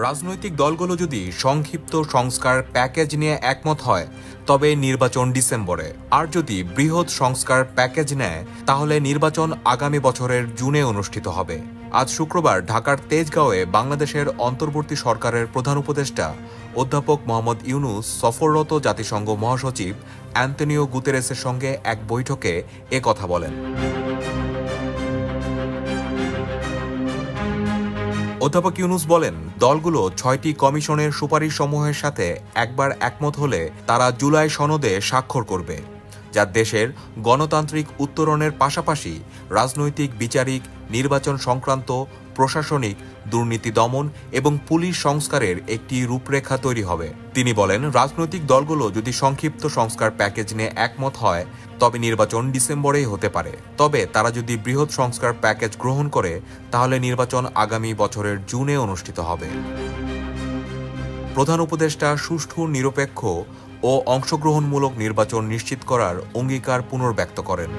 রাজনৈতিক দলগুলো যদি সংক্ষিপ্ত সংস্কার প্যাকেজ নিয়ে একমত হয় তবে নির্বাচন ডিসেম্বরে, আর যদি বৃহৎ সংস্কার প্যাকেজ নেয় তাহলে নির্বাচন আগামী বছরের জুনে অনুষ্ঠিত হবে। আজ শুক্রবার ঢাকার তেজগাঁওয়ে বাংলাদেশের অন্তর্বর্তী সরকারের প্রধান উপদেষ্টা অধ্যাপক মোহাম্মদ ইউনূস সফররত জাতিসংঘ মহাসচিব অ্যান্তনিও গুতেরেসের সঙ্গে এক বৈঠকে এ কথা বলেন। অধ্যাপক ইউনূস বলেন, দলগুলো ৬টি কমিশনের সুপারিশ সমূহের সাথে একবার একমত হলে তারা জুলাই সনদে স্বাক্ষর করবে, যা দেশের গণতান্ত্রিক উত্তরণের পাশাপাশি রাজনৈতিক, বিচারিক, নির্বাচন সংক্রান্ত, প্রশাসনিক, দুর্নীতি দমন এবং পুলিশ সংস্কারের একটি রূপরেখা তৈরি হবে। তিনি বলেন, রাজনৈতিক দলগুলো যদি সংক্ষিপ্ত সংস্কার প্যাকেজ নিয়ে একমত হয় তবে নির্বাচন ডিসেম্বরেই হতে পারে। তবে তারা যদি বৃহৎ সংস্কার প্যাকেজ গ্রহণ করে তাহলে নির্বাচন আগামী বছরের জুনে অনুষ্ঠিত হবে। প্রধান উপদেষ্টা সুষ্ঠু, নিরপেক্ষ ও অংশগ্রহণমূলক নির্বাচন নিশ্চিত করার অঙ্গীকার পুনর্ব্যক্ত করেন।